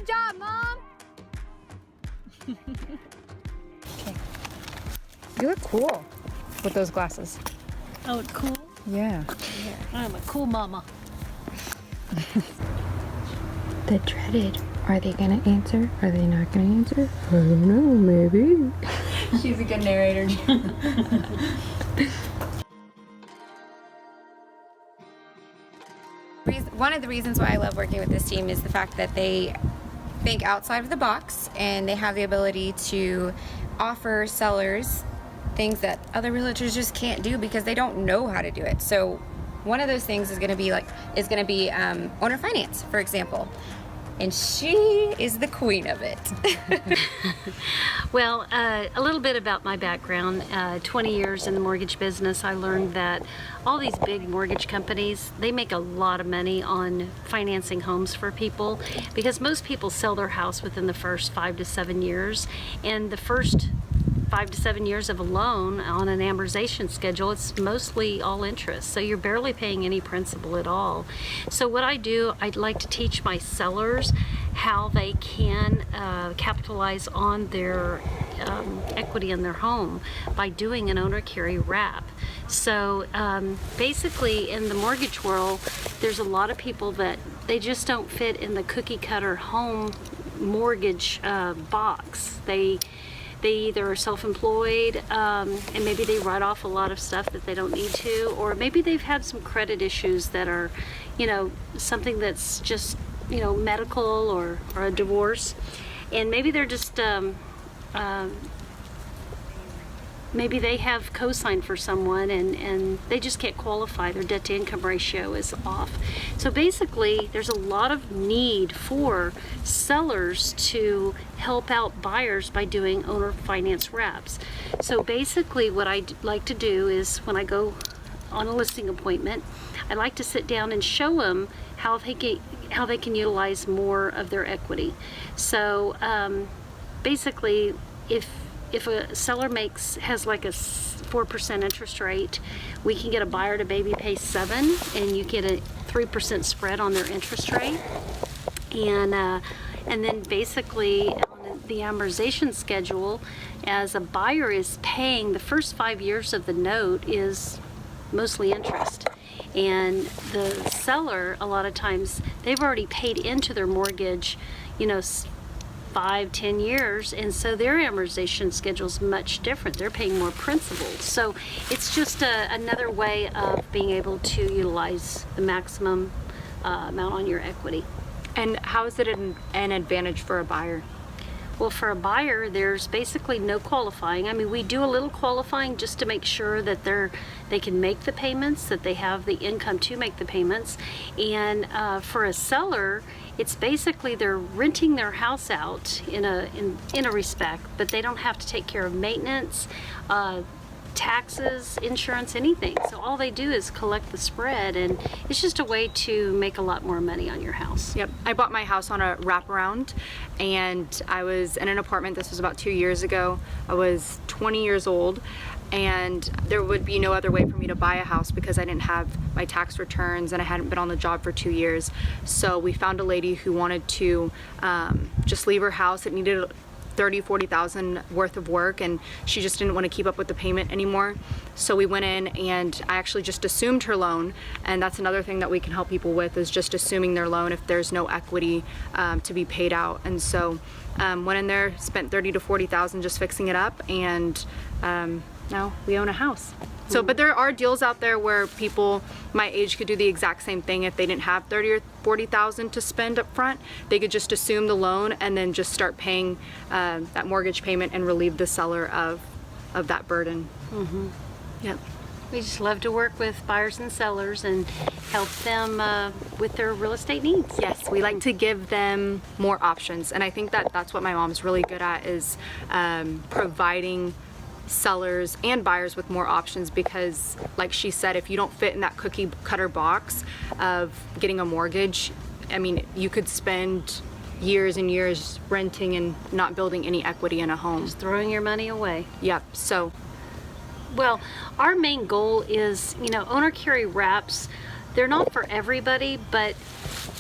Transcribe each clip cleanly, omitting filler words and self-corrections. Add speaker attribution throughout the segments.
Speaker 1: Good job, Mom.
Speaker 2: Okay. You look cool with those glasses.
Speaker 3: I look cool?
Speaker 2: Yeah.
Speaker 3: I'm a cool mama.
Speaker 1: The dreaded. Are they gonna answer? Are they not gonna answer? I don't know, maybe.
Speaker 2: She's a good narrator.
Speaker 4: One of the reasons why I love working with this team is the fact that they think outside of the box and they have the ability to offer sellers things that other realtors just can't do because they don't know how to do it. So one of those things is going to be owner finance, for example. And she is the queen of it.
Speaker 3: Well, a little bit about my background. 20 years in the mortgage business, I learned that all these big mortgage companies, they make a lot of money on financing homes for people because most people sell their house within the first 5 to 7 years. And the first 5 to 7 years of a loan on an amortization schedule, it's mostly all interest. So you're barely paying any principal at all. So what I do, I'd like to teach my sellers how they can capitalize on their equity in their home by doing an owner carry wrap. So basically in the mortgage world, there's a lot of people that they just don't fit in the cookie cutter home mortgage box. They either are self-employed and maybe they write off a lot of stuff that they don't need to, or maybe they've had some credit issues that are, something that's just, medical or a divorce. And maybe they're just, maybe they have co-signed for someone and they just can't qualify. Their debt to income ratio is off. So basically, there's a lot of need for sellers to help out buyers by doing owner finance wraps. So basically what I like to do is when I go on a listing appointment, I like to sit down and show them how they can utilize more of their equity. So basically, if a seller has like a 4% interest rate, we can get a buyer to maybe pay 7%, and you get a 3% spread on their interest rate. And then basically on the amortization schedule, as a buyer is paying, the first 5 years of the note is mostly interest. And the seller, a lot of times, they've already paid into their mortgage, 5-10 years, and so their amortization schedule is much different. They're paying more principal. So it's just another way of being able to utilize the maximum amount on your equity.
Speaker 2: And how is it an advantage for a buyer?
Speaker 3: Well, for a buyer, there's basically no qualifying. I mean, we do a little qualifying just to make sure that they can make the payments, that they have the income to make the payments. And for a seller, it's basically they're renting their house out in a respect, but they don't have to take care of maintenance, taxes, insurance, anything. So all they do is collect the spread, and it's just a way to make a lot more money on your house.
Speaker 2: Yep. I bought my house on a wraparound, and I was in an apartment. This was about 2 years ago. I was 20 years old, and there would be no other way for me to buy a house because I didn't have my tax returns and I hadn't been on the job for 2 years. So we found a lady who wanted to just leave her house. It needed $30,000-$40,000 worth of work, and she just didn't want to keep up with the payment anymore. So we went in and I actually just assumed her loan, and that's another thing that we can help people with, is just assuming their loan if there's no equity to be paid out. And so went in there, spent $30,000 to $40,000 just fixing it up, and now we own a house. So, but there are deals out there where people my age could do the exact same thing. If they didn't have $30,000 or $40,000 to spend up front, they could just assume the loan and then just start paying that mortgage payment and relieve the seller of that burden.
Speaker 3: Mm-hmm.
Speaker 2: Yep.
Speaker 3: We just love to work with buyers and sellers and help them with their real estate needs.
Speaker 2: Yes, we like to give them more options, and I think that's what my mom's really good at, is providing sellers and buyers with more options, because like she said, if you don't fit in that cookie cutter box of getting a mortgage, I mean, you could spend years and years renting and not building any equity in a home.
Speaker 3: Just throwing your money away.
Speaker 2: Yep. So,
Speaker 3: well, our main goal is, owner carry wraps, they're not for everybody, but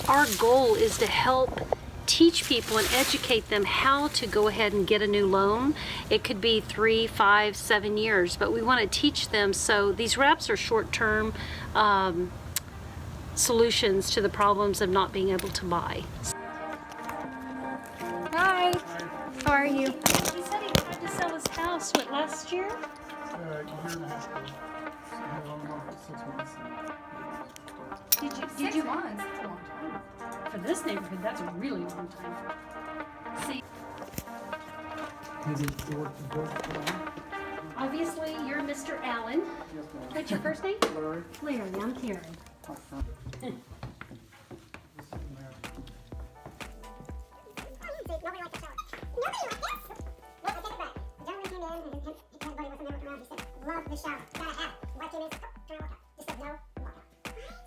Speaker 3: our goal is to help teach people and educate them how to go ahead and get a new loan. It could be 3, 5, 7 years, but we want to teach them. So these wraps are short-term solutions to the problems of not being able to buy.
Speaker 4: Hi. How are you?
Speaker 3: He said he tried to sell his house, what, last year?
Speaker 5: A year and a half ago. So I had it on the market 6 months.
Speaker 3: Did you want? That's a long time. For this neighborhood, that's a really long time. See,
Speaker 5: Has it worked good for them?
Speaker 3: obviously you're Mr. Allen.
Speaker 5: Yes, ma'am.
Speaker 3: What's your first name?
Speaker 5: Larry?
Speaker 3: Larry, I'm Karen.
Speaker 5: My friend. This is Mary.
Speaker 6: Nobody liked the shower. Nobody liked this. No, I take it back. The gentleman came in and everybody wasn't there around. He said, love the shower. Gotta have it. Wife came in and said, oh, turn and walk out.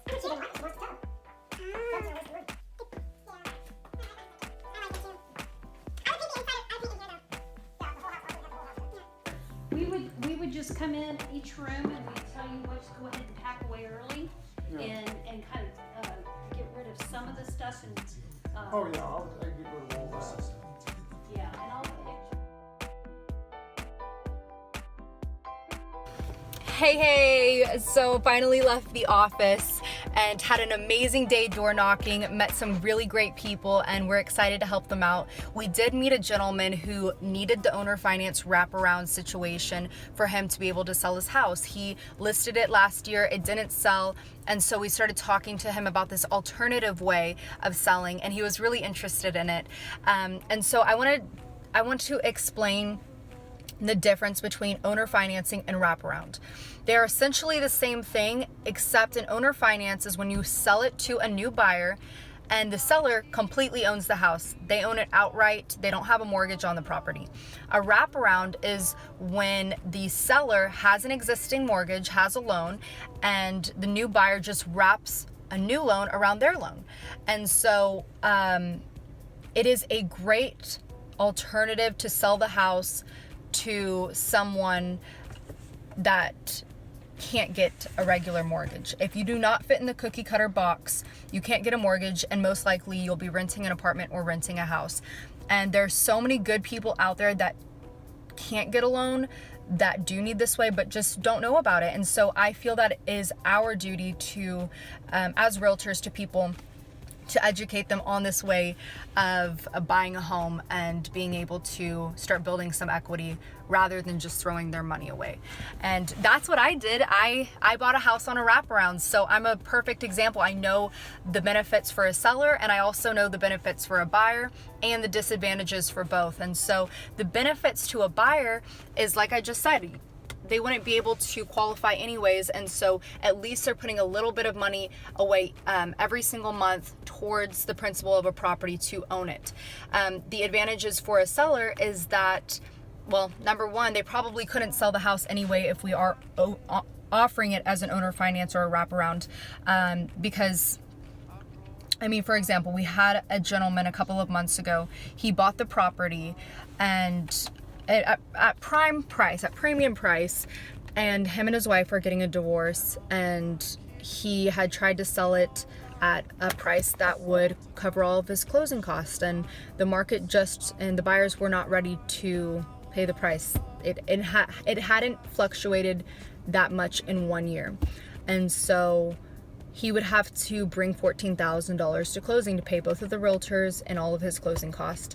Speaker 6: Just said no and walk out. But she didn't like it. She wants to tell. That's always the word. Yeah. I like it too. I would think the inside, I think in here though. Yeah, the whole house. I would have the whole house. Yeah.
Speaker 3: We would just come in each room and we'd tell you what to go ahead and pack away early and kind of get rid of some of the stuff and
Speaker 5: Oh yeah, I get rid of all that.
Speaker 3: yeah, and all the pictures.
Speaker 7: Hey, so finally left the office and had an amazing day door knocking, met some really great people, and we're excited to help them out. We did meet a gentleman who needed the owner finance wraparound situation for him to be able to sell his house. He listed it last year, it didn't sell, and so we started talking to him about this alternative way of selling, and he was really interested in it. And so I want to explain the difference between owner financing and wraparound. They're essentially the same thing, except an owner finance is when you sell it to a new buyer and the seller completely owns the house. They own it outright. They don't have a mortgage on the property. A wraparound is when the seller has an existing mortgage, has a loan, and the new buyer just wraps a new loan around their loan. And so it is a great alternative to sell the house to someone that can't get a regular mortgage. If you do not fit in the cookie cutter box, you can't get a mortgage, and most likely you'll be renting an apartment or renting a house. And there's so many good people out there that can't get a loan, that do need this way, but just don't know about it. And so I feel that it is our duty to, as realtors, to people, to educate them on this way of buying a home and being able to start building some equity rather than just throwing their money away. And that's what I did. I bought a house on a wraparound, so I'm a perfect example. I know the benefits for a seller, and I also know the benefits for a buyer and the disadvantages for both. And so the benefits to a buyer is, like I just said, they wouldn't be able to qualify anyways, and so at least they're putting a little bit of money away every single month towards the principal of a property to own it. The advantages for a seller is that, well, number one, they probably couldn't sell the house anyway if we are offering it as an owner finance or a wraparound, because I mean, for example, we had a gentleman a couple of months ago. He bought the property and at prime price, at premium price, and him and his wife are getting a divorce, and he had tried to sell it at a price that would cover all of his closing costs, and the market and the buyers were not ready to pay the price. It hadn't fluctuated that much in 1 year, and so he would have to bring $14,000 to closing to pay both of the realtors and all of his closing costs.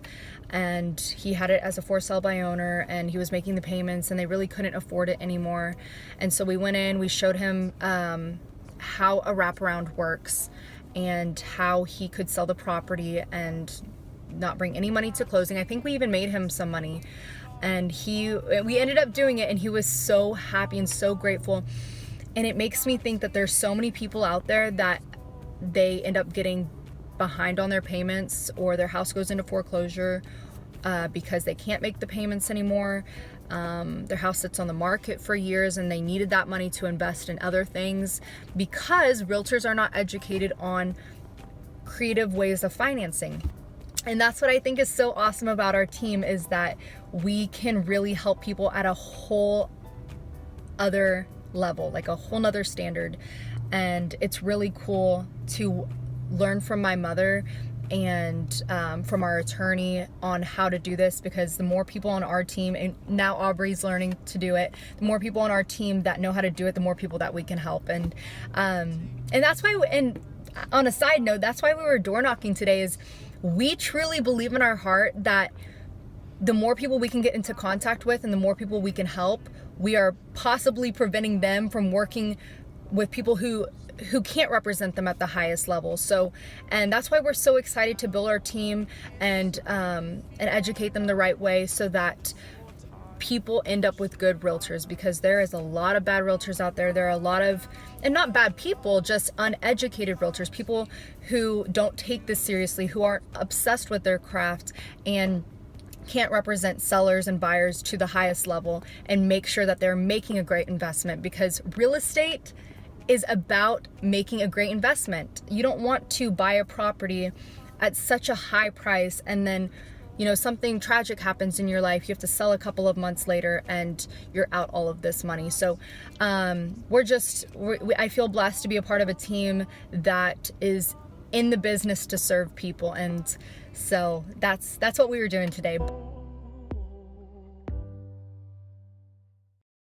Speaker 7: And he had it as a for sale by owner, and he was making the payments, and they really couldn't afford it anymore. And so we went in, we showed him how a wraparound works and how he could sell the property and not bring any money to closing. I think we even made him some money, and we ended up doing it, and he was so happy and so grateful. And it makes me think that there's so many people out there that they end up getting behind on their payments, or their house goes into foreclosure because they can't make the payments anymore. Their house sits on the market for years and they needed that money to invest in other things because realtors are not educated on creative ways of financing. And that's what I think is so awesome about our team, is that we can really help people at a whole other level, like a whole nother standard. And it's really cool to learn from my mother and from our attorney on how to do this, because the more people on our team, and now Aubrey's learning to do it, the more people on our team that know how to do it, the more people that we can help. And that's why, and on a side note, that's why we were door knocking today, is we truly believe in our heart that the more people we can get into contact with and the more people we can help, we are possibly preventing them from working with people who can't represent them at the highest level. So, and that's why we're so excited to build our team and educate them the right way, so that people end up with good realtors, because there is a lot of bad realtors out there. There are a lot of, and not bad people, just uneducated realtors, people who don't take this seriously, who aren't obsessed with their craft and can't represent sellers and buyers to the highest level and make sure that they're making a great investment, because real estate is about making a great investment. You don't want to buy a property at such a high price and then, you know, something tragic happens in your life, you have to sell a couple of months later and you're out all of this money. So I feel blessed to be a part of a team that is in the business to serve people, and so that's what we were doing today.